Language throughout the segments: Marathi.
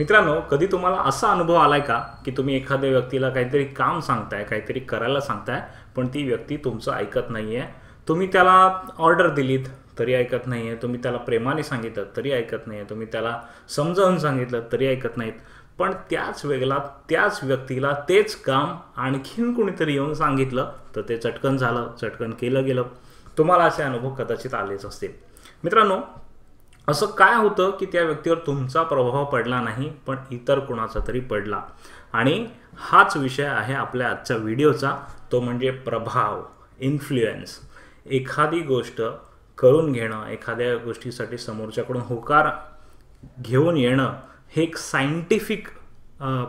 मित्रांनो, कधी तुम्हाला असा अनुभव आलाय का की तुम्ही एखाद्या व्यक्तीला काहीतरी काम सांगताय, काहीतरी करायला सांगताय, पण ती व्यक्ती तुमचं ऐकत नाहीये. तुम्ही त्याला ऑर्डर दिलीत तरी ऐकत नाहीये, तुम्ही त्याला प्रेमाने सांगितलं तरी ऐकत नाहीये, तुम्ही त्याला समजावून सांगितलं तरी ऐकत नाहीत. पण त्याच वेळेला त्याच व्यक्तीला तेच काम आणखीन कुणीतरी येऊन सांगितलं तर ते चटकन झालं, चटकन केलं गेलं. तुम्हाला असे अनुभव कदाचित आलेच असतील. मित्रांनो, असं काय होतं की त्या व्यक्तीवर तुमचा प्रभाव पडला नाही, पण इतर कुणाचा तरी पडला. आणि हाच विषय आहे आपल्या आजच्या व्हिडिओचा, तो म्हणजे प्रभाव, इन्फ्लुएन्स. एखादी गोष्ट करून घेणं, एखाद्या गोष्टीसाठी समोरच्याकडून होकार घेऊन येणं, हे एक सायंटिफिक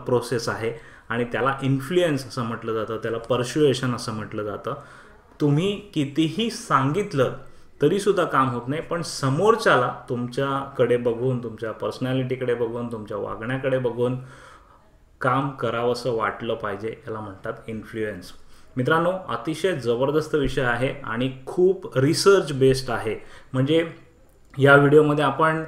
प्रोसेस आहे. आणि त्याला इन्फ्लुएन्स असं म्हटलं जातं, त्याला पर्स्युएशन असं म्हटलं जातं. तुम्ही कितीही सांगितलं तरीसुद्धा काम होत नाही, पण समोरच्याला तुमच्याकडे बघून, तुमच्या पर्सनॅलिटीकडे बघून, तुमच्या वागण्याकडे बघून काम करावंसं वाटलं पाहिजे. याला म्हणतात इन्फ्लुएन्स. मित्रांनो, अतिशय जबरदस्त विषय आहे आणि खूप रिसर्च बेस्ड आहे. म्हणजे या व्हिडिओमध्ये आपण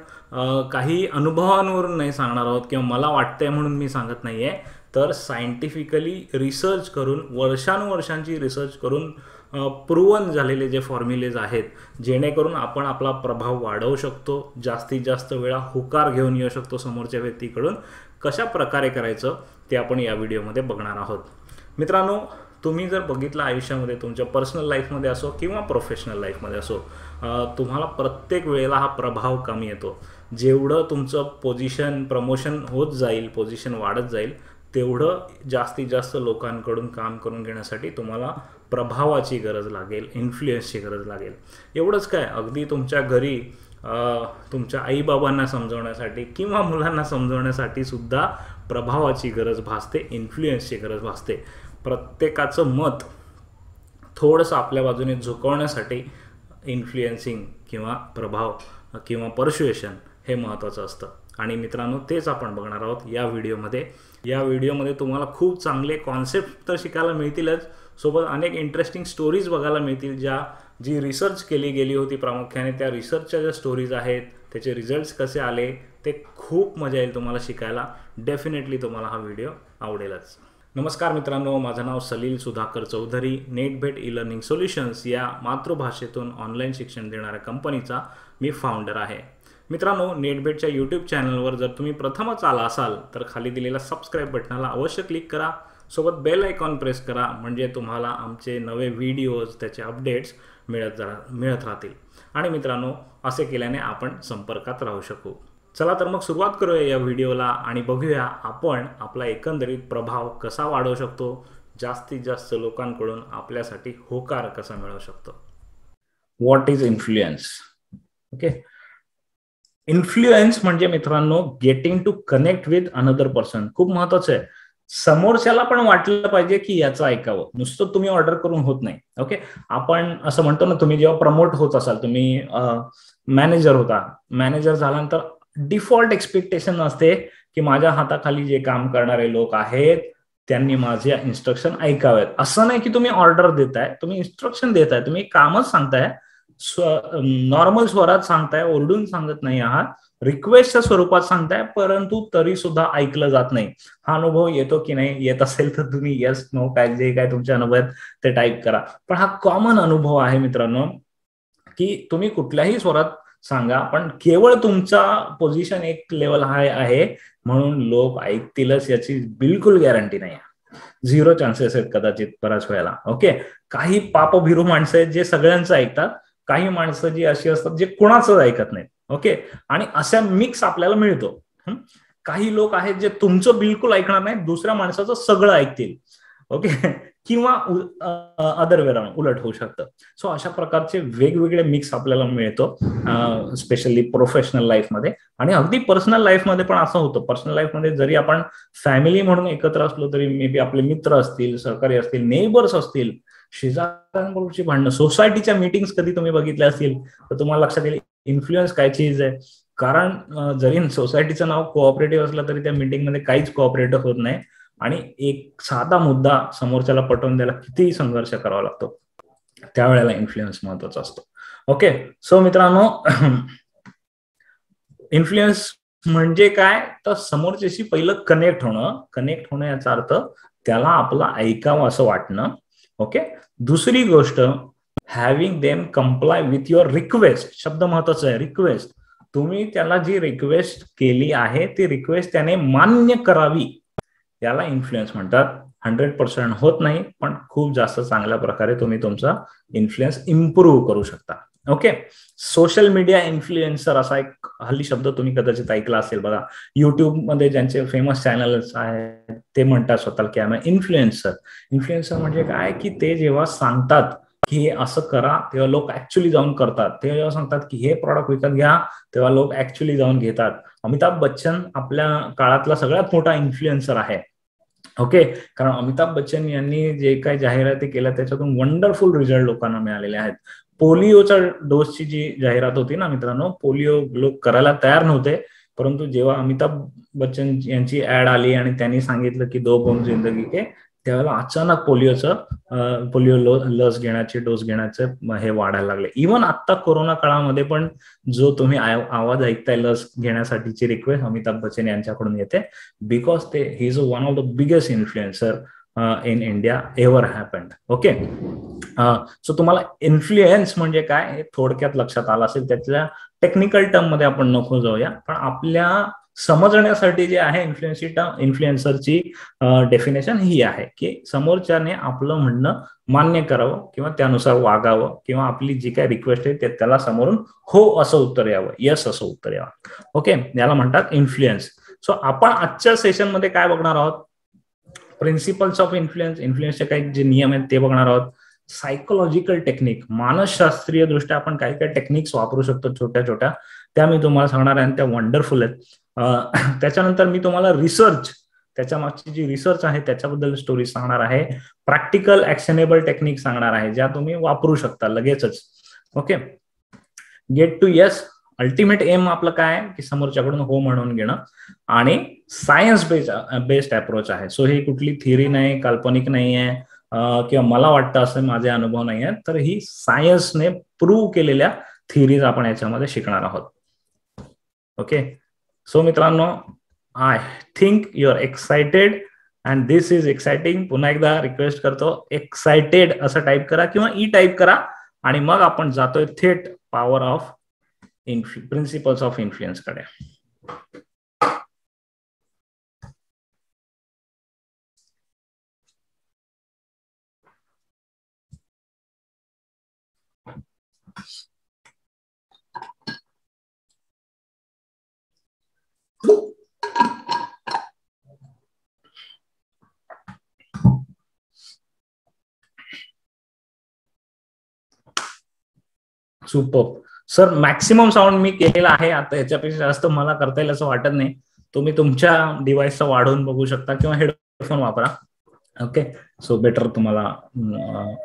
काही अनुभवांवरून नाही सांगणार आहोत किंवा मला वाटतंय म्हणून मी सांगत नाही आहे, तर सायंटिफिकली रिसर्च करून, वर्षानुवर्षांची रिसर्च करून प्रूव्हन झालेले जे फॉर्म्युलेज आहेत, जेणेकरून आपण आपला प्रभाव वाढवू शकतो, जास्तीत जास्त वेळा होकार घेऊन येऊ शकतो समोरच्या व्यक्तीकडून. कशा प्रकारे करायचं ते आपण या व्हिडिओमध्ये बघणार आहोत. मित्रांनो, तुम्ही जर बघितलं आयुष्यामध्ये, तुमच्या पर्सनल लाईफमध्ये असो किंवा प्रोफेशनल लाईफमध्ये असो, तुम्हाला प्रत्येक वेळेला हा प्रभाव कमी येतो. जेवढं तुमचं पोझिशन प्रमोशन होत जाईल, पोझिशन वाढत जाईल, तेवढं जास्तीत जास्त लोकांकडून काम करून घेण्यासाठी तुम्हाला प्रभावाची गरज लागेल, इन्फ्लुएन्सची गरज लागेल. एवढंच काय, अगदी तुमच्या घरी तुमच्या आईबाबांना समजवण्यासाठी किंवा मुलांना समजवण्यासाठी सुद्धा प्रभावाची गरज भासते, इन्फ्लुएन्सची गरज भासते. प्रत्येकाचं मत थोडंसं आपल्या बाजूने झुकवण्यासाठी इन्फ्लुएन्सिंग किंवा प्रभाव किंवा पर्स्युएशन हे महत्त्वाचं असतं. आणि मित्रांनो, तेच आपण बघणार आहोत या व्हिडिओमध्ये. या व्हिडिओमध्ये तुम्हाला खूप चांगले कॉन्सेप्ट तर शिकायला मिळतीलच, सोबत अनेक इंटरेस्टिंग स्टोरीज बघायला मिळतील, जी रिसर्च केली गेली होती प्रामुख्याने. त्या रिसर्चच्या ज्या स्टोरीज आहेत, त्याचे रिझल्ट्स कसे आले, ते खूप मजा येईल तुम्हाला शिकायला. डेफिनेटली तुम्हाला हा व्हिडिओ आवडेलच. नमस्कार मित्रांनो, माझं नाव Salil Sudhakar Chaudhari. Netbhet e learning solutions या मातृभाषेतून ऑनलाईन शिक्षण देणाऱ्या कंपनीचा मी फाउंडर आहे. मित्रांनो, नेटबेटच्या यूट्यूब चॅनलवर जर तुम्ही प्रथमच आला असाल तर खाली दिलेल्या सबस्क्राईब बटनाला अवश्य क्लिक करा, सोबत बेल आयकॉन प्रेस करा, म्हणजे तुम्हाला आमचे नवे व्हिडिओज, त्याचे अपडेट्स मिळत राहतील. आणि मित्रांनो, असे केल्याने आपण संपर्कात राहू शकू. चला तर मग सुरुवात करूया या व्हिडिओला आणि बघूया आपण आपला एकंदरीत प्रभाव कसा वाढवू शकतो, जास्तीत जास्त लोकांकडून आपल्यासाठी होकार कसा मिळवू शकतो. What is influence? Okay, influence म्हणजे मित्रांनो getting to connect with another person. खूप महत्वाचं आहे. समोरच्याला पण वाटलं पाहिजे की याचं ऐकावं. नुसतं तुम्ही ऑर्डर करून होत नाही. ओके, आपण असं म्हणतो ना, तुम्ही जेव्हा प्रमोट होत असाल, तुम्ही मॅनेजर होता, मॅनेजर झाल्यानंतर डिफॉल्ट एक्सपेक्टेशन असते की माझ्या हाताखाली जे काम करणारे लोक आहेत त्यांनी माझे इन्स्ट्रक्शन ऐकावेत. असं नाही की तुम्ही ऑर्डर देताय, तुम्ही इन्स्ट्रक्शन देताय, तुम्ही कामच सांगताय, नॉर्मल स्वरात सांगताय, ओरडून सांगत नाही आहात, रिक्वेस्टच्या स्वरूपात सांगताय, परंतु तरी सुद्धा ऐकलं जात नाही. हा अनुभव येतो की नाही? येत असेल तर तुम्ही येस नो काय जे काय तुमच्या अनुभवात ते टाईप करा. पण हा कॉमन अनुभव आहे मित्रांनो, की तुम्ही कुठल्याही स्वरात सांगा, पण केवळ तुमचा पोझिशन एक लेवल हाय आहे म्हणून लोक ऐकतीलच याची बिलकुल गॅरंटी नाही. 0 चान्सेस आहेत कदाचित बऱ्याच वेळेला. ओके, काही पापभिरू माणसं आहेत जे सगळ्यांचं ऐकतात, काही माणसं जी अशी असतात जे कुणाचंच ऐकत नाहीत. ओके, आणि अशा मिक्स आपल्याला मिळतो. काही लोक आहेत जे तुमचं बिलकुल ऐकणार नाही, दुसऱ्या माणसाचं सगळं ऐकतील. ओके, किंवा अदर वे राऊंड, उलट होऊ शकतं. सो अशा प्रकारचे वेगवेगळे मिक्स आपल्याला मिळतो, स्पेशली प्रोफेशनल लाईफमध्ये. आणि अगदी पर्सनल लाईफमध्ये पण असं होतं. पर्सनल लाईफमध्ये जरी आपण फॅमिली म्हणून एकत्र असलो तरी मे बी आपले मित्र असतील, सहकारी असतील, नेबर्स असतील, शेजाऱ्यांबरोबरची भांडणं, सोसायटीच्या मीटिंग्स कधी तुम्ही बघितल्या असतील तर तुम्हाला लक्षात येईल इन्फ्लुएन्स काय चीज आहे. कारण जरी सोसायटीचं नाव कोऑपरेटिव्ह असलं तरी त्या मीटिंगमध्ये काहीच कोऑपरेटिव्ह होत नाही आणि एक साधा मुद्दा समोरच्याला पटवून द्यायला कितीही संघर्ष करावा लागतो. त्यावेळेला इन्फ्लुएन्स महत्वाचा असतो. ओके, सो मित्रांनो, इन्फ्लुएन्स म्हणजे काय, तर समोरच्याशी पहिलं कनेक्ट होणं याचा अर्थ त्याला आपलं ऐकावं असं वाटणं. ओके. दुसरी गोष्ट, having them comply with your request. शब्द महत्वाचा आहे, रिक्वेस्ट. तुम्ही त्याला जी रिक्वेस्ट केली आहे ती रिक्वेस्ट त्याने मान्य करावी, याला इन्फ्लुएन्स म्हणतात. 100% होत नाही, पण खूप जास्त चांगल्या प्रकारे तुम्ही तुमचा इन्फ्लुएन्स इम्प्रूव्ह करू शकता. ओके. सोशल मीडिया इन्फ्लुएन्सर असा एक हल्ली शब्द तुम्ही कदाचित ऐकला असेल बघा. युट्यूब मध्ये ज्यांचे फेमस चॅनल्स आहेत ते म्हणतात स्वतःला की आम्ही इन्फ्लुएन्सर. इन्फ्लुएन्सर म्हणजे काय, की ते जेव्हा सांगतात की हे असं करा तेव्हा लोक ऍक्च्युली जाऊन करतात. ते जेव्हा सांगतात की हे प्रॉडक्ट विकत घ्या तेव्हा लोक ऍक्च्युली जाऊन घेतात. अमिताभ बच्चन आपल्या काळातला सगळ्यात मोठा इन्फ्लुएन्सर आहे. ओके. कारण अमिताभ बच्चन यांनी जे काही जाहिराती केल्या त्याच्यातून वंडरफुल रिझल्ट लोकांना मिळालेले आहेत. पोलिओच्या डोसची जी जाहिरात होती ना मित्रांनो, पोलिओ लोक करायला तयार नव्हते, परंतु जेव्हा अमिताभ बच्चन यांची ऍड आली आणि त्यांनी सांगितलं की 2 बूंद जिंदगी के, त्यावेळेला अचानक पोलिओ लस घेण्याचे, डोस घेण्याचे हे वाढायला लागले. इव्हन आता कोरोना काळामध्ये पण जो तुम्ही आवाज ऐकताय लस घेण्यासाठीची रिक्वेस्ट अमिताभ बच्चन यांच्याकडून येते, because he is one of the biggest influencer in India ever happened. Okay. So तुम्हाला इन्फ्लुएन्स म्हणजे काय हे थोडक्यात लक्षात आलं असेल. त्याच्या टेक्निकल टर्म मध्ये आपण नको जाऊया, पण आपल्या समजण्यासाठी जे आहे इन्फ्लुएन्सरची डेफिनेशन ही आहे की समोरच्याने आपलं म्हणणं मान्य करावं किंवा त्यानुसार वागावं, किंवा आपली जी काही रिक्वेस्ट आहे त्याला समोरून हो असं उत्तर यावं, यस असं उत्तर यावं. ओके. याला म्हणतात इन्फ्लुएन्स. सो आपण आजच्या सेशन मध्ये काय बघणार आहोत, प्रिन्सिपल्स ऑफ इन्फ्लुएन्स, इन्फ्लुएन्सचे काही जे नियम आहेत ते बघणार आहोत. सायकोलॉजिकल टेक्निक, मानसशास्त्रीय दृष्ट्या आपण काही काही टेक्निक्स वापरू शकतो छोट्या छोट्या, त्या मी तुम्हाला सांगणार आहे आणि त्या वंडरफुल आहेत. त्याच्यानंतर मी तुम्हाला रिसर्च, त्याच्या मागची जी रिसर्च आहे त्याच्याबद्दल स्टोरी सांगणार आहे. प्रॅक्टिकल ऍक्शनेबल टेक्निक सांगणार आहे ज्या तुम्ही वापरू शकता लगेचच. Okay. Get to yes. Ultimate aim आपलं काय की समोरच्याकडून हो म्हणून घेणं, आणि सायन्स बेस्ड अप्रोच आहे. सो ही कुठली थिअरी नाही, काल्पनिक नाही आहे, किंवा मला वाटतं असं माझे अनुभव नाही आहेत, तर ही सायन्सने प्रूव्ह केलेल्या थिअरीज आपण याच्यामध्ये शिकणार आहोत. ओके. सो मित्रांनो, I think you are excited and this is exciting. पुन्हा एकदा रिक्वेस्ट करतो, एक्साइटेड असं टाईप करा किंवा ई टाईप करा, आणि मग आपण जातोय थेट power of principles of influence कडे. सुपर सर, मॅक्सिमम साऊंड मी केलेला आहे. आता याच्यापेक्षा जास्त मला करता येईल असं वाटत नाही. तुम्ही तुमच्या डिव्हाइसचा वाढवून बघू शकता किंवा हेडफोन वापरा. ओके. सो बेटर तुम्हाला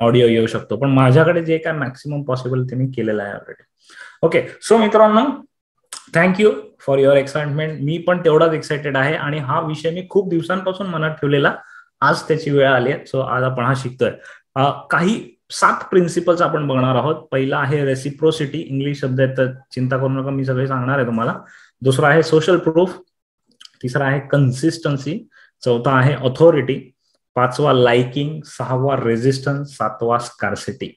ऑडिओ येऊ शकतो, पण माझ्याकडे जे काय मॅक्सिमम पॉसिबल ते मी केलेलं आहे ऑलरेडी. ओके. सो मित्रांनो, थँक्यू फॉर युअर एक्साइटमेंट. मी पण तेवढाच एक्साइटेड आहे, आणि हा विषय मी खूप दिवसांपासून मनात ठेवलेला, आज त्याची वेळ आली आहे. सो आज आपण हा शिकतोय. काही 7 प्रिन्सिपल्स आपण बघणार आहोत. पहिला आहे रेसिप्रोसिटी. इंग्लिश शब्द आहे तर चिंता करू नका, मी सगळे सांगणार आहे तुम्हाला. दुसरा आहे सोशल प्रूफ. तिसरा आहे कन्सिस्टन्सी. चौथा आहे ऑथॉरिटी. 5वा लाइकिंग. 6वा रेजिस्टन्स. 7वा स्कार्सिटी.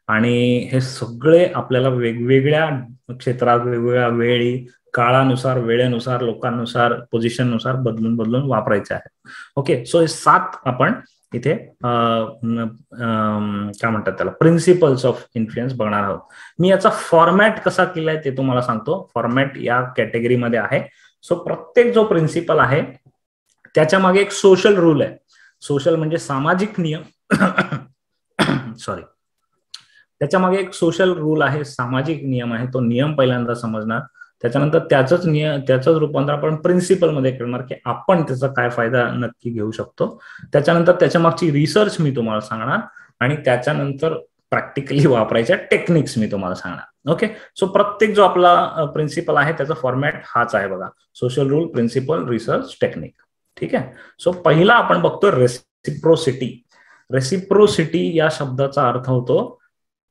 आणि हे सगळे आपल्याला वेगवेगळ्या क्षेत्रात, वेगवेगळ्या वेळी, काळानुसार, वेळेनुसार, लोकांनुसार, पोझिशननुसार बदलून वापरायचे आहेत. ओके. सो हे 7 आपण इथे काय म्हणतात त्याला, प्रिन्सिपल्स ऑफ इन्फ्लुएन्स बघणार आहोत. मी याचा फॉर्मॅट कसा केलाय ते तुम्हाला सांगतो. फॉर्मॅट या कॅटेगरीमध्ये आहे. सो प्रत्येक जो प्रिन्सिपल आहे त्याच्या मागे एक सोशल रूल आहे. सोशल म्हणजे सामाजिक नियम. सॉरी, त्याच्या मागे एक सोशल रूल आहे, सामाजिक नियम आहे. तो नियम पहिल्यांदा समजणार, त्याच्यानंतर त्याचंच रूपांतर आपण प्रिन्सिपल मध्ये करणार की आपण त्याचा काय फायदा नक्की घेऊ शकतो. त्याच्यानंतर त्याच्या मागची रिसर्च मी तुम्हाला सांगणार, आणि त्याच्यानंतर प्रॅक्टिकली वापरायच्या टेक्निक्स मी तुम्हाला सांगणार. ओके. सो प्रत्येक जो आपला प्रिन्सिपल आहे त्याचा फॉर्मॅट हाच आहे बघा. Social rule, principle, research, technique. ठीक आहे. सो पहिला आपण बघतो रेसिप्रोसिटी. रेसिप्रोसिटी या शब्दाचा अर्थ होतो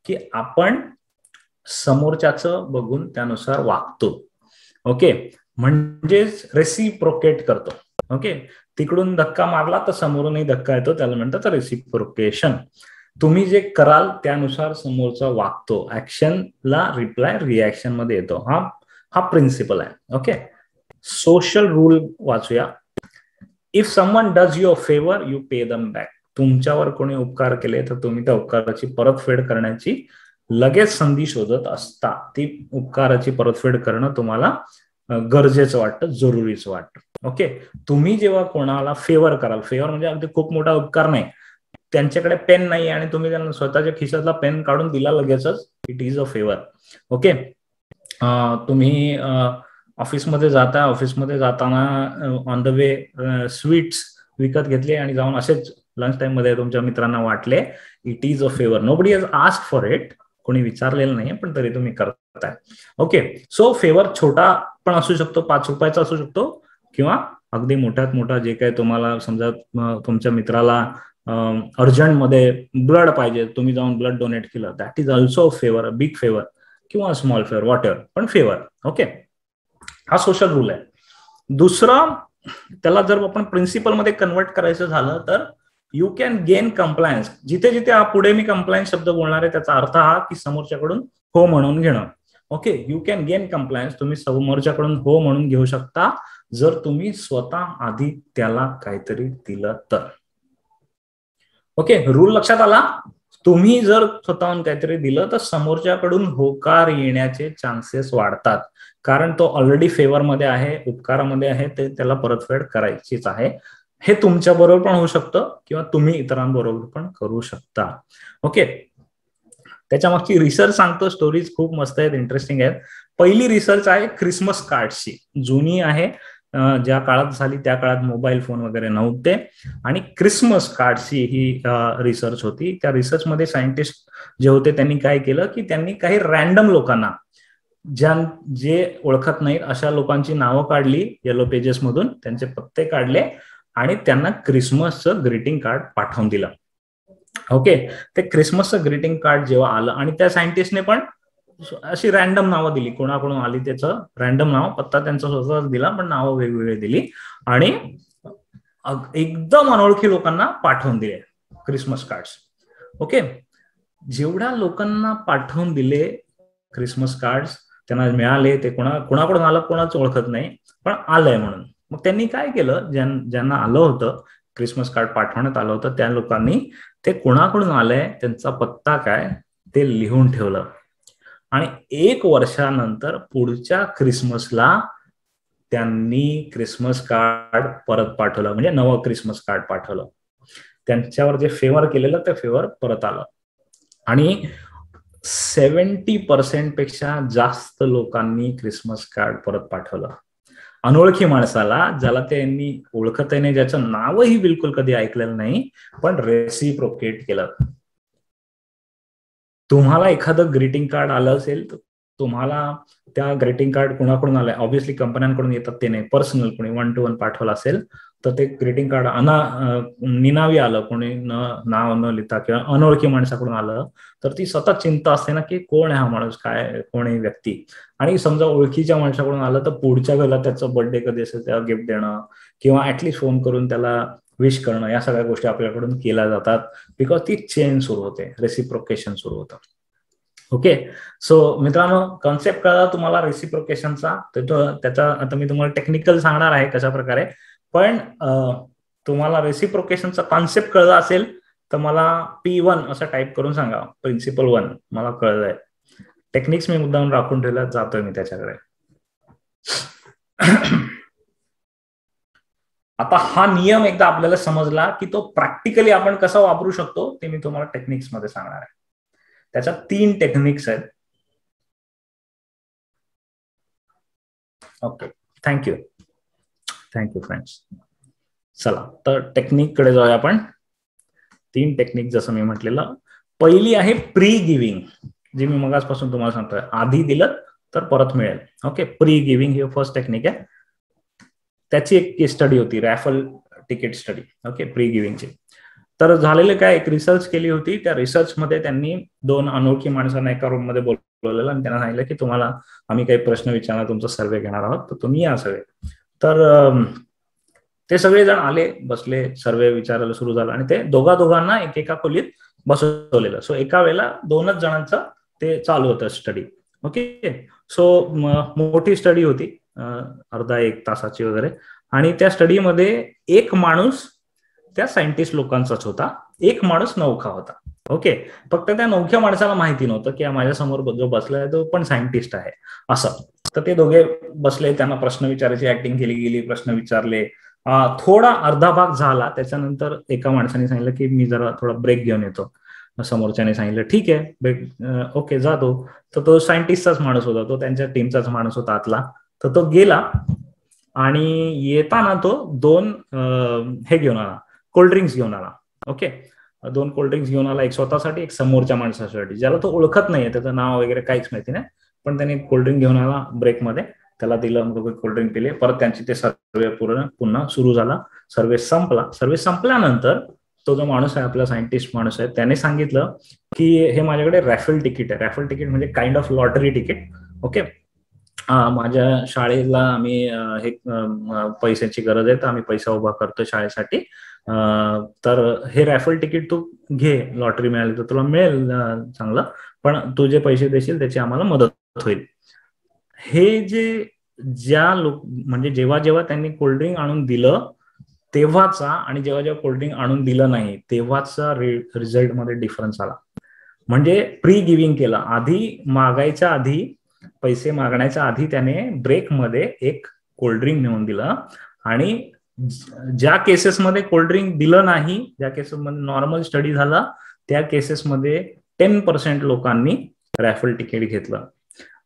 की आपण समोरच्याचं बघून त्यानुसार वागतो. ओके. म्हणजेच रेसिप्रोकेट करतो. ओके, तिकडून धक्का मारला तर समोरूनही धक्का येतो, त्याला म्हणतात रेसिप्रोकेशन. तुम्ही जे कराल त्यानुसार समोरचा वागतो, ऍक्शनला रिप्लाय रिॲक्शन मध्ये येतो. हा प्रिन्सिपल आहे. ओके, सोशल रूल वाचूया. If someone does you a favour you pay them back. तुमच्यावर कोणी उपकार केले तर तुम्ही त्या उपकाराची परतफेड करण्याची लगेच संधी शोधत असता. ती उपकाराची परतफेड करणं तुम्हाला गरजेचं वाटतं, जरुरीचं वाटतं. ओके, तुम्ही जेव्हा कोणाला फेवर कराल, फेवर म्हणजे अगदी खूप मोठा उपकार नाही, त्यांच्याकडे पेन नाही आणि तुम्ही त्यांना स्वतःच्या खिशातला पेन काढून दिला लगेचच, it is a favour. Okay, तुम्ही ऑफिसमध्ये जाता, ऑफिसमध्ये जाताना ऑन द वे स्वीट्स विकत घेतले आणि जाऊन असेच लंच टाइम मध्ये तुमच्या मित्रांना वाटले, it is a favour. Nobody has asked for it, कोणी विचारलेलं नाही, पण तरी तुम्ही करताय. ओके, सो फेवर छोटा पण असू शकतो, 5 रुपयाचा असू शकतो, किंवा अगदी मोठ्यात मोठा जे काही तुम्हाला, समजा तुमच्या मित्राला अर्जंट मध्ये ब्लड पाहिजे, तुम्ही जाऊन ब्लड डोनेट केलं, that is also favour, a big favour किंवा स्मॉल फेवर, वॉट एव्हर, पण फेवर. ओके, हा सोशल रूल आहे. दुसरं, त्याला जर आपण प्रिन्सिपल मध्ये कन्वर्ट करायचं झालं तर यू कॅन गेन कंप्लायन्स. जिथे जिथे पुढे मी कंप्लायन्स शब्द बोलणार आहे त्याचा अर्थ हा की समोरच्याकडून हो म्हणून घेणं. Okay, you can gain compliance. तुम्ही समोरच्याकडून हो म्हणून घेऊ शकता जर तुम्ही स्वतः आधी त्याला काहीतरी दिलं तर. ओके, रूल लक्षात आला. तुम्ही जर स्वतःहून काहीतरी दिलं तर समोरच्याकडून होकार येण्याचे चान्सेस वाढतात, कारण तो ऑलरेडी फेवर मध्ये आहे, उपकारामध्ये आहे, ते त्याला परतफेड करायचीच आहे. हे तुमच्या बरोबर पण होऊ शकतं किंवा तुम्ही इतरांबरोबर पण करू शकता. ओके, त्याच्या मागची रिसर्च सांगतो, स्टोरीज खूप मस्त आहेत, इंटरेस्टिंग आहेत. पहिली रिसर्च आहे क्रिसमस कार्डची, जुनी आहे, ज्या काळात झाली त्या काळात मोबाईल फोन वगैरे नव्हते, आणि क्रिसमस कार्डची ही रिसर्च होती. त्या रिसर्च मध्ये सायंटिस्ट जे होते त्यांनी काय केलं की त्यांनी काही रॅन्डम लोकांना, जे ओळखत नाहीत अशा लोकांची नावं काढली येलो पेजेस मधून, त्यांचे पत्ते काढले आणि त्यांना क्रिसमसचं ग्रीटिंग कार्ड पाठवून दिलं. ओके, ते क्रिसमसचं ग्रीटिंग कार्ड जेव्हा आलं आणि त्या सायंटिस्टने पण अशी रॅन्डम नावं दिली, कोणाकडून आली त्याचं रॅन्डम नाव, पत्ता त्यांचा स्वतःच दिला पण नावं वेगवेगळी दिली आणि एकदम अनोळखी लोकांना पाठवून दिले क्रिसमस कार्ड्स. ओके, जेवढ्या लोकांना पाठवून दिले क्रिसमस कार्ड्स, त्यांना मिळाले, ते कोणाकडून आलं कोणाच ओळखत नाही, पण आलंय म्हणून. मग त्यांनी काय केलं, ज्यांना आलं होतं क्रिसमस कार्ड पाठवण्यात आलं होतं त्या लोकांनी ते कोणाकडून आलंय, त्यांचा पत्ता काय ते लिहून ठेवलं, आणि 1 वर्षानंतर पुढच्या क्रिसमसला त्यांनी क्रिसमस कार्ड परत पाठवलं, म्हणजे नवं क्रिसमस कार्ड पाठवलं. त्यांच्यावर जे फेवर केलेलं ते फेवर परत आलं, आणि 70% पेक्षा जास्त लोकांनी क्रिसमस कार्ड परत पाठवलं. अनोळखी माणसाला, ज्याला त्यांनी ओळखतही नाही, ज्याचं नावही बिलकुल कधी ऐकलेलं नाही, पण रेसिप्रोकेट केलं. तुम्हाला एखादं ग्रीटिंग कार्ड आलं असेल तर तुम्हाला त्या ग्रीटिंग कार्ड कुणाकडून आलंय, ऑब्व्हियसली कंपन्यांकडून येतात ते नाही, पर्सनल कोणी 1 to 1 पाठवलं असेल तर ते ग्रीटिंग कार्ड निनावी आलं, कोणी नाव न लिहिता किंवा अनोळखी माणसाकडून आलं तर ती सतत चिंता असते ना की कोण आहे हा माणूस, काय कोण आहे व्यक्ती. आणि समजा ओळखीच्या माणसाकडून आलं तर पुढच्या वेळेला त्याचं बर्थडे कधी असेल त्याला गिफ्ट देणं किंवा ऍटलीस्ट फोन करून त्याला विश करणं, या सगळ्या गोष्टी आपल्याकडून केल्या जातात, बिकॉज ती चेन सुरू होते, रेसिप्रोकेशन सुरू होतं. ओके, सो मित्रांनो, कॉन्सेप्ट कळला तुम्हाला रेसिप्रोकेशनचा. त्याचा आता मी तुम्हाला टेक्निकल सांगणार आहे कशा प्रकारे, पण तुम्हाला रेसिप्रोकेशनचा कॉन्सेप्ट कळला असेल तर मला P1 असं टाईप करून सांगा, प्रिन्सिपल 1 मला कळलंय. टेक्निक्स मी मुद्दाम राखून ठेवल्या, जातोय मी त्याच्याकडे. आता हा नियम एकदा आपल्याला समजला की तो प्रॅक्टिकली आपण कसा वापरू शकतो ते मी तुम्हाला टेक्निक्स मध्ये सांगणार आहे. त्याच्या 3 टेक्निक्स आहेत. Okay, thank you friends. चला तर टेक्निक कडे जाऊया आपण. 3 टेक्निक जसं मी म्हटलेलं. पहिली आहे प्री गिव्हिंग, जी मी मगाचपासून तुम्हाला सांगतोय, आधी दिलं तर परत मिळेल. ओके, प्री गिव्हिंग ही फर्स्ट टेक्निक आहे. त्याची एक केस स्टडी होती, raffle ticket study. Okay, pre गिव्हिंगची. तर झालेलं काय, एक रिसर्च केली होती, त्या रिसर्च मध्ये त्यांनी 2 अनोळखी माणसांना एका रूम मध्ये बोलवलेलं आणि त्यांना सांगितलं की तुम्हाला आम्ही काही प्रश्न विचारणार, तुमचा सर्वे घेणार आहोत, तर तुम्ही या सगळे. तर ते सगळेजण आले, बसले, सर्वे विचारायला सुरू झाला आणि ते दोघांना एकेका खोलीत बसवलेलं. सो एका वेळेला 2च जणांचं ते चालू होतं स्टडी. ओके. सो मोठी स्टडी होती, अर्धा 1 तासाची वगैरे. आणि त्या स्टडीमध्ये एक माणूस त्या सायंटिस्ट लोकांचाच होता, एक माणूस नवखा होता. ओके. फक्त त्या नवख्या माणसाला माहिती नव्हतं की माझ्यासमोर जो बसलाय तो पण सायंटिस्ट आहे असं. तर ते दोघे बसले, त्यांना प्रश्न विचारायची ऍक्टिंग केली गेली, प्रश्न विचारले. थोडा अर्धा भाग झाला, त्याच्यानंतर एका माणसाने सांगितलं की मी जरा थोडा ब्रेक घेऊन येतो. समोरच्याने सांगितलं ठीक आहे ब्रेक, ओके जातो. तर तो सायंटिस्टचाच माणूस होता, तो त्यांच्या टीमचाच माणूस होता आतला. तर तो गेला आणि येताना तो 2 हे घेऊन आला, कोल्ड्रिंक्स घेऊन आला. ओके. 2 कोल्ड्रिंक्स घेऊन आला, एक स्वतःसाठी, एक समोरच्या माणसासाठी, ज्याला तो ओळखत नाहीये, त्याचं नाव वगैरे काहीच माहिती नाही. पण त्याने कोल्ड्रिंक घेऊन आला ब्रेकमध्ये, त्याला दिलं, मग कोल्ड्रिंक पिले. परत त्यांची ते सर्वे पुन्हा सुरू झाला. सर्वे संपला. सर्वे संपल्यानंतर तो जो माणूस आहे, आपला सायंटिस्ट माणूस आहे, त्याने सांगितलं की हे माझ्याकडे रॅफल तिकीट आहे. रॅफल तिकीट म्हणजे kind of lottery ticket. Okay. माझ्या शाळेला आम्ही हे पैशाची गरज आहे, तर आम्ही पैसा उभा करतो शाळेसाठी. तर हे रॅफल तिकीट तू घे, लॉटरी मिळाली तर तुला मिळेल चांगलं, पण तू जे पैसे देशील त्याची आम्हाला मदत होईल. हे जे ज्या लोक म्हणजे जेव्हा जेव्हा त्यांनी कोल्ड्रिंक आणून दिलं तेव्हाचा आणि जेव्हा जेव्हा कोल्ड्रिंक आणून दिलं नाही तेव्हाचा रिझल्ट मध्ये डिफरन्स आला. म्हणजे प्री गिव्हिंग केलं, आधी मागायच्या आधी, पैसे मागण्याच्या आधी त्याने ब्रेकमध्ये एक कोल्ड्रिंक नेऊन दिलं. आणि ज्या केसेसमध्ये कोल्ड्रिंक दिलं नाही, ज्या केसेसमध्ये नॉर्मल स्टडी झाला, त्या केसेसमध्ये 10% लोकांनी रॅफल तिकीट घेतलं.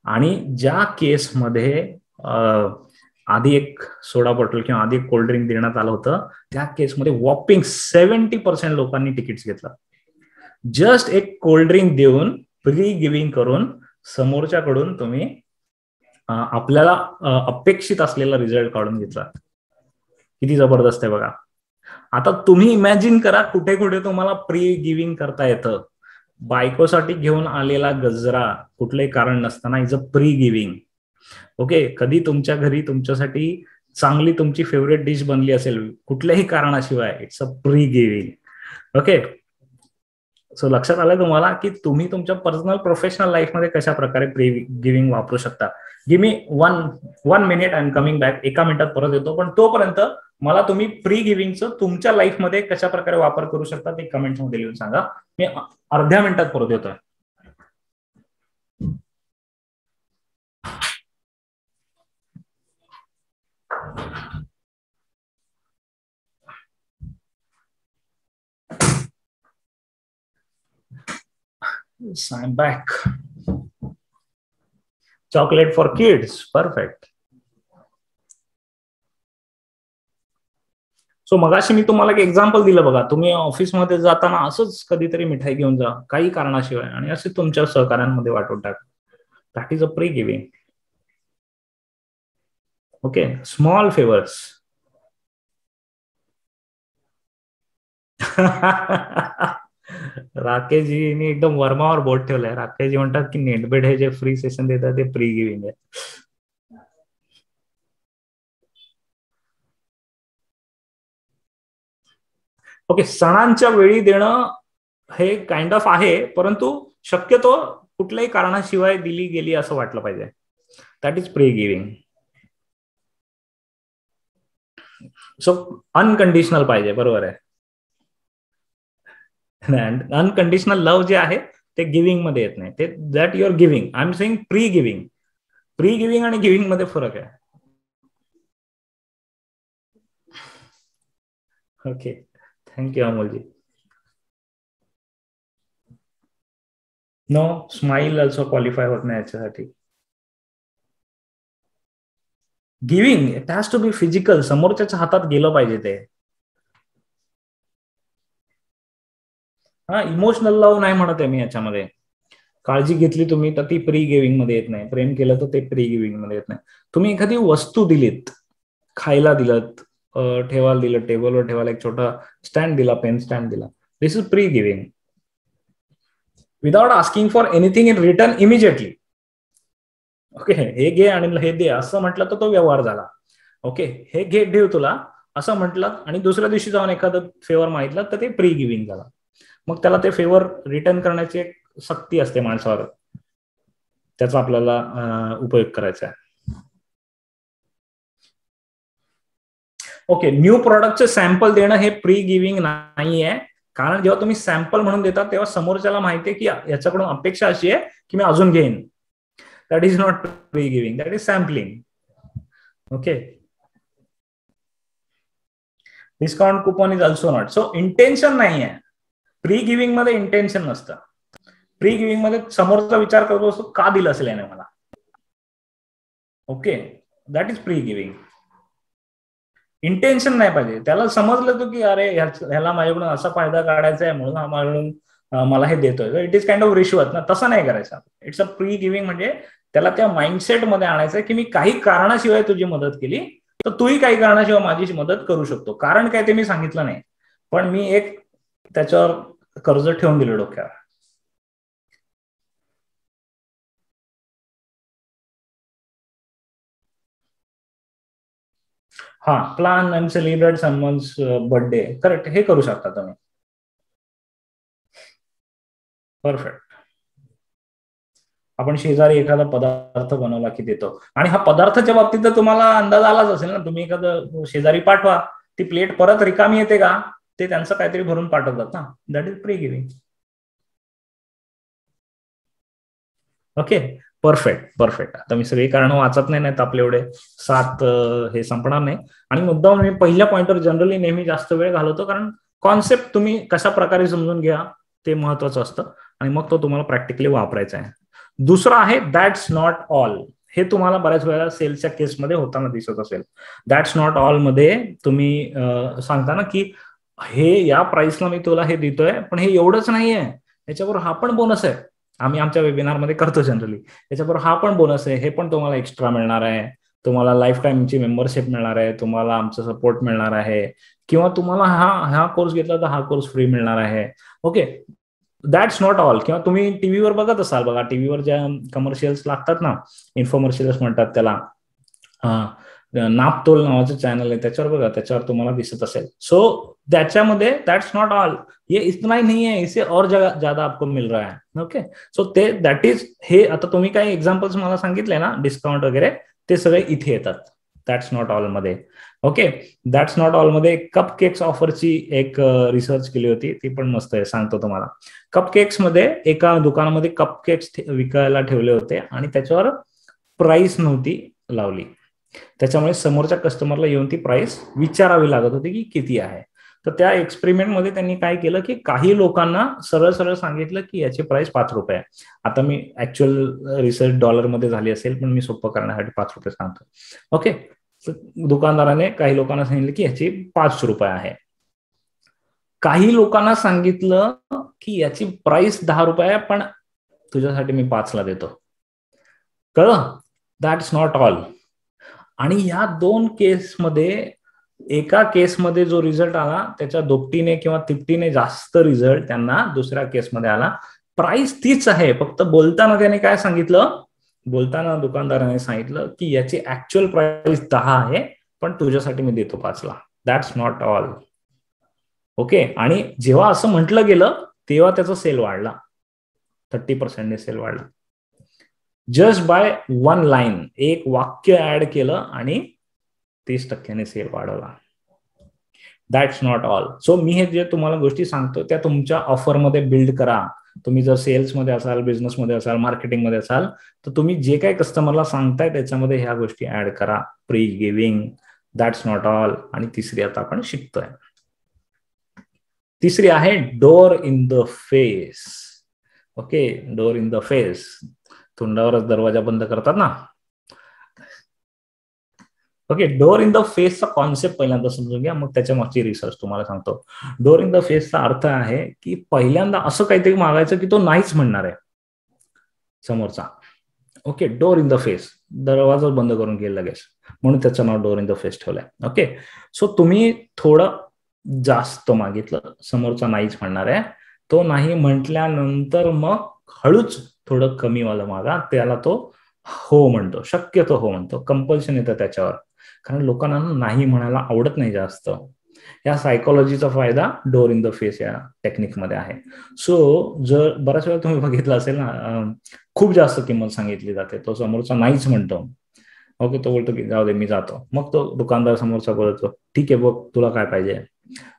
आणि ज्या केसमध्ये आधी एक सोडा बॉटल किंवा आधी एक कोल्ड्रिंक देण्यात आलं होतं, त्या केसमध्ये वॉपिंग 70% लोकांनी तिकीट्स घेतलं. जस्ट एक कोल्ड्रिंक देऊन, प्री गिव्हिंग करून, समोरच्याकडून तुम्ही आपल्याला अपेक्षित असलेला रिझल्ट काढून घेतला. किती जबरदस्त आहे बघा. आता तुम्ही इमॅजिन करा, कुठे कुठे तुम्हाला प्री गिव्हिंग करता येतं. बायकोसाठी घेऊन आलेला गजरा कुठलंही कारण नसताना is a pre giving. Okay. कधी तुमच्या घरी तुमच्यासाठी चांगली तुमची फेवरेट डिश बनली असेल, कुठल्याही कारणाशिवाय, it's a pre giving. Okay. So लक्षात आलंय तुम्हाला की तुम्ही तुमच्या पर्सनल प्रोफेशनल लाईफमध्ये कशा प्रकारे प्री गिव्हिंग वापरू शकता. Give me one minute, I am coming back. 1 मिनिटात परत येतो, पण तोपर्यंत मला तुम्ही प्री गिव्हिंगचं तुमच्या लाईफमध्ये कशा प्रकारे वापर करू शकता ते कमेंट्स मध्ये लिहून सांगा. मी अर्ध्या मिनिटात परत येतोय. I'm back. Chocolate for kids. Perfect. So मगाशी मी तुम्हाला एक एक्झाम्पल दिलं बघा. तुम्ही ऑफिसमध्ये जाताना असंच कधीतरी मिठाई घेऊन जा काही कारणाशिवाय, आणि असे तुमच्या सहकार्यांमध्ये वाटून टाक. That is a pre giving. Okay. Small favours. राकेशजींनी एकदम वर्मावर बोट ठेवलंय. राकेशजी म्हणतात की नेटबेट हे जे फ्री सेशन देतात ते प्री गिव्हिंग आहे. ओके. सणांच्या वेळी देणं हे काइंड ऑफ आहे, परंतु शक्यतो कुठल्याही कारणाशिवाय दिली गेली असं वाटलं पाहिजे. That is pre giving. So unconditional पाहिजे. बरोबर आहे. अनकंडिशनल लव्ह जे आहे ते गिव्हिंग मध्ये येत नाही. ते that your giving. I am saying pre giving. Pre giving आणि गिव्हिंग मध्ये फरक आहे. Okay. Thank you Amolji. No, smile also qualify होत नाही याच्यासाठी. Giving it has to be physical. समोरच्याच्या हातात गेलं पाहिजे ते. हा, इमोशनल लव्ह नाही म्हणत आहे मी याच्यामध्ये. काळजी घेतली तुम्ही तर ती प्री गिव्हिंग मध्ये येत नाही. प्रेम केलं तर ते प्री गिव्हिंग मध्ये येत नाही. तुम्ही एखादी वस्तू दिलीत, खायला दिलत, ठेवायला दिलं, टेबलवर ठेवायला एक छोटा स्टँड दिला, पेन स्टँड दिला, this is pre giving. Without asking for anything in return immediately. Okay, हे घे आणि हे दे असं म्हटलं तर तो व्यवहार झाला. ओके, हे घे ठेव तुला असं म्हटलं आणि दुसऱ्या दिवशी जाऊन एखादं फेवर मागितलं तर ते प्री गिव्हिंग झालं. मग त्याला ते फेवर रिटर्न करण्याची एक सक्ती असते माणसावर, त्याचा आपल्याला उपयोग करायचा आहे. ओके, न्यू प्रॉडक्टचे सॅम्पल देणं हे प्री गिव्हिंग नाहीये, कारण जेव्हा तुम्ही सॅम्पल म्हणून देता तेव्हा समोरच्याला माहितीये की याच्याकडून अपेक्षा अशी आहे की मी अजून घेईन. That is not pre giving, that is sampling. Okay, discount coupon is also not. So intention नाही आहे प्री गिव्हिंग मध्ये, इंटेन्शन नसतं. प्री गिव्हिंग मध्ये समोरचा विचार करतो असतो का दिलं असेल याने मला. Okay, that is pre giving. Intention नाही पाहिजे, त्याला समजलं तो की अरे ह्याला माझ्याकडून असा फायदा काढायचा आहे म्हणून हा माझ्याकडून मला हे देतोय, इट इज काइंड ऑफ रिश्वत ना, तसं नाही करायचं. इट्स अ प्री गिव्हिंग, म्हणजे त्याला त्या माइंडसेट मध्ये आणायचं की मी काही कारणाशिवाय तुझी मदत केली तर तूही काही कारणाशिवाय माझी मदत करू शकतो. कारण काय ते मी सांगितलं नाही, पण मी एक त्याच्यावर कर्ज ठेवून दिलं डोक्यावर. हा, plan and celebrate someone's birthday, correct, हे करू शकता तुम्ही. परफेक्ट. आपण शेजारी एखादा पदार्थ बनवला की देतो, आणि हा पदार्थाच्या बाबतीत तर तुम्हाला अंदाज आलाच असेल ना, तुम्ही एखादं शेजारी पाठवा, ती प्लेट परत रिकामी येते का, ते त्यांचं काहीतरी भरून पाठवतात ना, that is pre giving. Okay, perfect perfect. आता मी सगळी कारण वाचत नाही तर आपले एवढे 7 हे संपणार नाही. आणि मुद्दाम मी पहिल्या पॉइंटवर जनरली नेहमी जास्त वेळ घालवतो, कारण कॉन्सेप्ट तुम्ही कशा प्रकारे समजून घ्या ते महत्वाचं असतं, आणि मग तो तुम्हाला प्रॅक्टिकली वापरायचा आहे. दुसरा आहे दॅट्स नॉट ऑल. हे तुम्हाला बऱ्याच वेळेला सेल्सच्या केसमध्ये होताना दिसत असेल. दॅट्स नॉट ऑल मध्ये तुम्ही सांगता ना की हे या प्राइसला मी तुला हे देतोय, पण हे एवढंच नाहीये, याच्याबरोबर हा पण बोनस आहे. आम्ही आमच्या वेबिनारमध्ये करतो जनरली, याच्याबरोबर हा पण बोनस आहे, हे पण तुम्हाला एक्स्ट्रा मिळणार आहे, तुम्हाला लाईफ टाईमची मेंबरशिप मिळणार आहे, तुम्हाला आमचं सपोर्ट मिळणार आहे, किंवा तुम्हाला हा कोर्स घेतला तर हा कोर्स फ्री मिळणार आहे. Okay, that's not all. किंवा तुम्ही टीव्हीवर बघत असाल बघा, टीव्हीवर ज्या कमर्शियल्स लागतात ना, इन्फोमर्शियल्स म्हणतात त्याला, नापतोल नावाचं चॅनल आहे त्याच्यावर बघा, त्याच्यावर तुम्हाला दिसत असेल. सो त्याच्यामध्ये दॅट्स नॉट ऑल, ये इतना ही नहीं है, इससे और ज्यादा आपको मिल रहा है. ओके, सो ते दॅट इज, हे आता तुम्ही काही एक्झाम्पल्स मला सांगितले ना डिस्काउंट वगैरे, ते सगळे इथे येतात दॅट्स नॉट ऑल मध्ये. ओके, दॅट्स नॉट ऑल मध्ये कप केक्स ऑफरची एक रिसर्च केली होती, ती पण मस्त आहे, सांगतो तुम्हाला. कप केक्स मध्ये एका दुकानामध्ये कप केक्स विकायला ठेवले होते आणि त्याच्यावर प्राइस नव्हती लावली, त्याच्यामुळे समोरच्या कस्टमरला येऊन ती प्राइस विचारावी लागत होती की किती आहे. तर त्या एक्सपेरिमेंटमध्ये त्यांनी काय केलं की काही लोकांना सरळ सरळ सांगितलं की याची प्राइस ₹5 आहे. आता मी ऍक्च्युअल रिसर्च डॉलरमध्ये झाली असेल, पण मी सोपं करण्यासाठी ₹5 सांगतो. ओके, दुकानदाराने काही लोकांना सांगितलं की याची ₹5 आहे. काही लोकांना सांगितलं की याची प्राइस ₹10 आहे, पण तुझ्यासाठी मी 5ला देतो. कळलं? That's not all. आणि ह्या 2 केसमध्ये, एका केसमध्ये जो रिझल्ट आला त्याच्या दुपटीने किंवा तिपटीने जास्त रिझल्ट त्यांना दुसऱ्या केसमध्ये आला. प्राइस तीच आहे, फक्त बोलताना त्याने काय सांगितलं, बोलताना दुकानदाराने सांगितलं की याची ऍक्च्युअल प्राइस 10 आहे, पण तुझ्यासाठी मी देतो 5ला. That's not all. ओके, आणि जेव्हा असं म्हटलं गेलं तेव्हा त्याचा सेल वाढला, 30% सेल वाढला, जस्ट बाय 1 लाईन. एक वाक्य ऍड केलं आणि 30% सेल वाढवला. That's not all. सो मी हे जे तुम्हाला गोष्टी सांगतो त्या तुमच्या ऑफरमध्ये बिल्ड करा. तुम्ही जर सेल्समध्ये असाल, बिझनेसमध्ये असाल, मार्केटिंगमध्ये असाल, तर तुम्ही जे काही कस्टमरला सांगताय त्याच्यामध्ये ह्या गोष्टी ऍड करा. Pre giving, that's not all. आणि तिसरी आता आपण शिकतोय, तिसरी आहे door in the face. Okay, door in the face, तोंडावरच दरवाजा बंद करतात ना. ओके, डोअर इन द फेसचा कॉन्सेप्ट पहिल्यांदा समजून घ्या, मग त्याच्या मागची रिसर्च तुम्हाला सांगतो. डोअर इन द फेसचा अर्थ आहे की पहिल्यांदा असं काहीतरी मागायचं की तो नाहीच म्हणणार आहे समोरचा. Okay, door in the face, दरवाजा बंद करून घेईल लगेच, म्हणून त्याचं नाव डोअर इन द फेस ठेवलंय. ओके, सो तुम्ही थोडं जास्त मागितलं, समोरचा नाहीच म्हणणार आहे, तो नाही म्हटल्यानंतर मग हळूच थोडं कमी वाला मागा, त्याला तो हो म्हणतो, शक्यतो हो म्हणतो, कंपल्शन येतं त्याच्यावर, कारण लोकांना नाही म्हणायला आवडत नाही जास्त. या सायकोलॉजीचा फायदा डोअर इन द फेस या टेक्निकमध्ये आहे. सो जर बऱ्याच वेळा तुम्ही बघितलं असेल ना, खूप जास्त किंमत सांगितली जाते, तो समोरचा नाहीच म्हणतो. ओके, तो बोलतो की जाऊ दे मी जातो. मग तो दुकानदार समोरचा बोलतो ठीक आहे बघ तुला काय पाहिजे.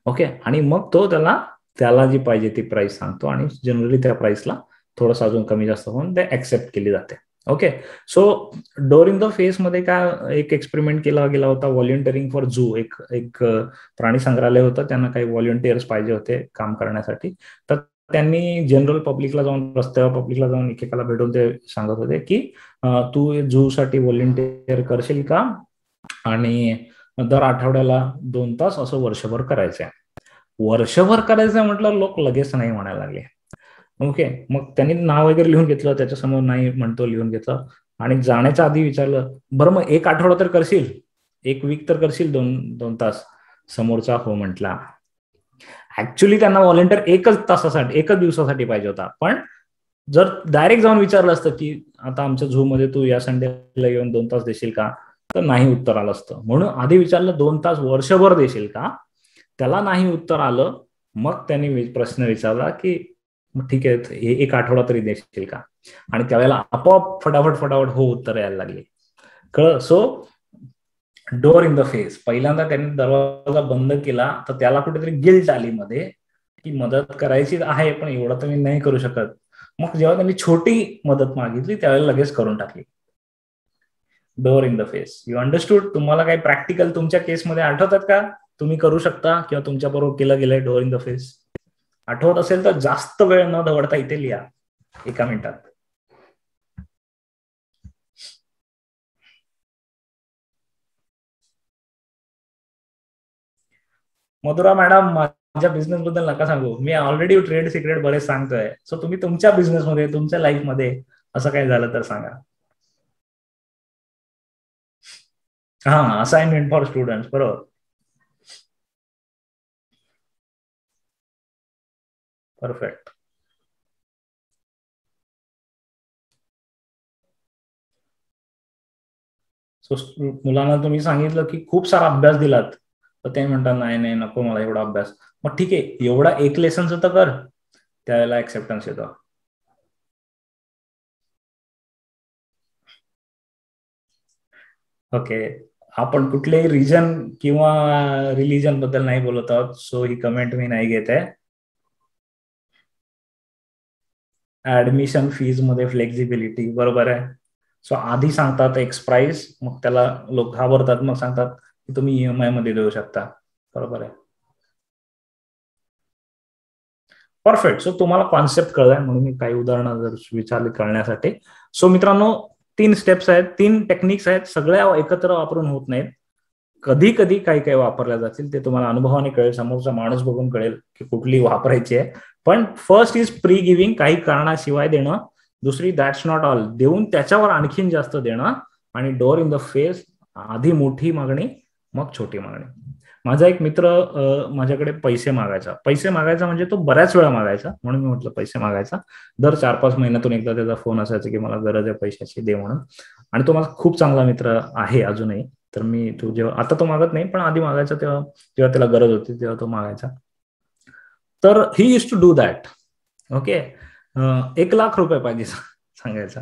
ओके, आणि मग तो त्याला जी पाहिजे ती प्राइस सांगतो आणि जनरली त्या प्राइसला थोडंसं अजून कमी जास्त होऊन ते ऍक्सेप्ट केली जाते. Okay, so door in the face मध्ये काय एक एक्सपेरिमेंट केला गेला होता, व्हॉलंटिअरिंग फॉर झू. एक प्राणी संग्रहालय होतं, त्यांना काही व्हॉलंटिअर्स पाहिजे होते काम करण्यासाठी. तर त्यांनी जनरल पब्लिकला जाऊन, रस्त्यावर पब्लिकला जाऊन एकेकाला भेटून ते सांगत होते की तू झू साठी व्हॉलंटिअर करशील का, आणि दर आठवड्याला 2 तास असं वर्षभर करायचंय. वर्षभर करायचंय म्हटलं लोक लगेच नाही म्हणायला लागले. ओके, मग त्यांनी नाव वगैरे लिहून घेतलं, त्याच्यासमोर नाही म्हणतो लिहून घेतलं, आणि जाण्याच्या आधी विचारलं बरं मग 1 आठवडा तर करशील, 1 वीक तर करशील 2 तास. समोरचा हो म्हटला. ऍक्च्युली त्यांना व्हॉलंटिअर 1 तासासाठी 1 दिवसासाठी पाहिजे होता, पण जर डायरेक्ट जाऊन विचारलं असतं की आता आमच्या झू मध्ये तू या संडेला येऊन 2 तास देशील का, तर नाही उत्तर आलं असतं. म्हणून आधी विचारलं 2 तास वर्षभर देशील का, त्याला नाही उत्तर आलं. मग त्यांनी प्रश्न विचारला की ठीक आहे 1 आठवडा तरी देशील का, आणि त्यावेळेला आपोआप फटाफट हो उत्तर यायला लागली. कळलं. So door in the face, पहिल्यांदा त्यांनी दरवाजा बंद केला तर त्याला कुठेतरी गिल्ट आली मध्ये की मदत करायची आहे पण एवढं तर मी नाही करू शकत. मग जेव्हा त्यांनी छोटी मदत मागितली त्यावेळेला लगेच करून टाकली. Door in the face. You understood. तुम्हाला काही प्रॅक्टिकल तुमच्या केसमध्ये आठवतात का, तुम्ही करू शकता किंवा तुमच्या बरोबर केलं गेलंय डोअर इन द फेस? आठवत असेल तर जास्त वेळ न दवडता इथे लिहा 1 मिनिटात. मधुरा मॅडम, माझ्या बिझनेस बद्दल नका सांगू, मी ऑलरेडी ट्रेड सिक्रेट बरेच सांगतोय. सो तुम्ही तुमच्या बिझनेसमध्ये, तुमच्या लाईफमध्ये असं काही झालं तर सांगा. हा, असाइनमेंट फॉर स्टुडंट, बरोबर. परफेक्ट. सो मुलांना तुम्ही सांगितलं की खूप सारा अभ्यास दिलात, तर ते म्हणतात नाही नाही नको मला एवढा अभ्यास. मग ठीक आहे एवढा 1 लेसनचं तर कर, त्यावेळेला ऍक्सेप्टन्स येतो. ओके, आपण कुठलेही रिजन किंवा रिलीजन बद्दल नाही बोलत आहोत, सो ही कमेंट मी नाही घेत आहे. ऍडमिशन फीज मध्ये फ्लेक्झिबिलिटी, बरोबर आहे. सो आधी सांगतात एक्स प्राइस, मग त्याला लोक घाबरतात, मग सांगतात की तुम्ही EMI मध्ये देऊ शकता. बरोबर आहे. परफेक्ट. सो तुम्हाला कॉन्सेप्ट कळलाय म्हणून मी काही उदाहरणं जर विचारली कळण्यासाठी. सो मित्रांनो, 3 स्टेप्स आहेत, 3 टेक्निक्स आहेत, सगळ्या एकत्र वापरून होत नाहीत. कधी कधी काही काही वापरल्या जातील, ते तुम्हाला अनुभवाने कळेल, समोरचा माणूस बघून कळेल की कुठली वापरायची आहे. पण फर्स्ट इज प्री गिव्हिंग, काही कारणाशिवाय देणं. दुसरी दॅट्स नॉट ऑल, देऊन त्याच्यावर आणखीन जास्त देणं. आणि डोअर इन द फेस, आधी मोठी मागणी मग छोटी मागणी. माझा एक मित्र माझ्याकडे पैसे मागायचा म्हणजे तो बऱ्याच वेळा मागायचा, म्हणून मी म्हटलं पैसे मागायचा. दर 4-5 महिन्यातून एकदा त्याचा फोन असायचा की मला गरज आहे पैशाची, दे म्हणून. आणि तो माझा खूप चांगला मित्र आहे अजूनही. तर मी तो जेव्हा, आता तो मागत नाही पण आधी मागायचा, तेव्हा जेव्हा त्याला गरज होती तेव्हा तो मागायचा. तर he used to do that. Okay, 1,00,000 रुपये पाहिजे सांगायचा.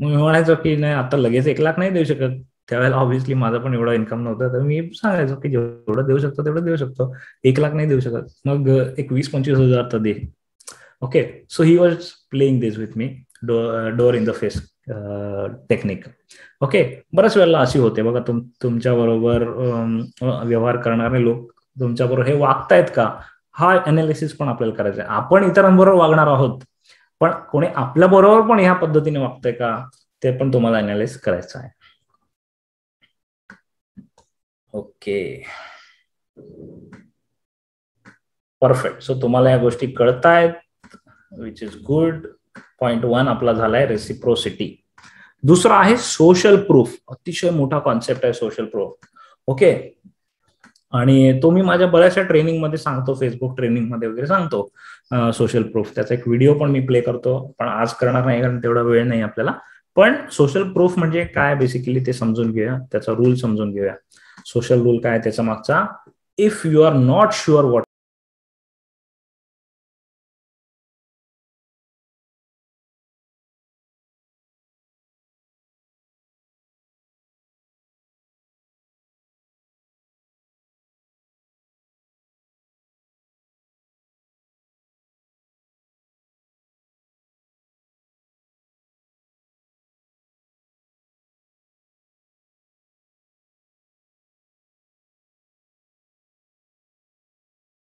मग मी म्हणायचो की नाही आता लगेच 1,00,000 नाही देऊ शकत. त्यावेळेला ऑब्व्हियसली माझं पण एवढं इन्कम नव्हतं, तर मी सांगायचो की जेवढं देऊ शकतो तेवढं देऊ शकतो, 1,00,000 नाही देऊ शकत. मग एक 20-25 हजार तर दे. Okay, so he was playing this with me, door in the face technique. Okay, बऱ्याच वेळेला अशी होते बघा, तुमच्या बरोबर व्यवहार करणारे लोक तुमच्या बरोबर हे वागतायत का, हा अनालिसिस पण आपल्याला करायचा आहे. आपण इतरांबरोबर वागणार आहोत, पण कोणी आपल्या बरोबर पण ह्या पद्धतीने वागतंय का, ते पण तुम्हाला अनालिस करायचं आहे. Okay, perfect. सो तुम्हाला या गोष्टी कळतायत, विच इज गुड. पॉइंट 1 आपला झालाय रेसिप्रोसिटी. दुसरा आहे सोशल प्रूफ. अतिशय मोठा कॉन्सेप्ट आहे सोशल प्रूफ. ओके, आणि तो मी माझ्या बऱ्याचशा ट्रेनिंगमध्ये सांगतो, फेसबुक ट्रेनिंगमध्ये वगैरे सांगतो सोशल प्रूफ. त्याचा एक व्हिडिओ पण मी प्ले करतो, पण आज करणार नाही कारण तेवढा वेळ नाही आपल्याला. पण सोशल प्रूफ म्हणजे काय बेसिकली ते समजून घेऊया, त्याचा रूल समजून घेऊया. सोशल रूल काय त्याच्या मागचा, if you are not sure what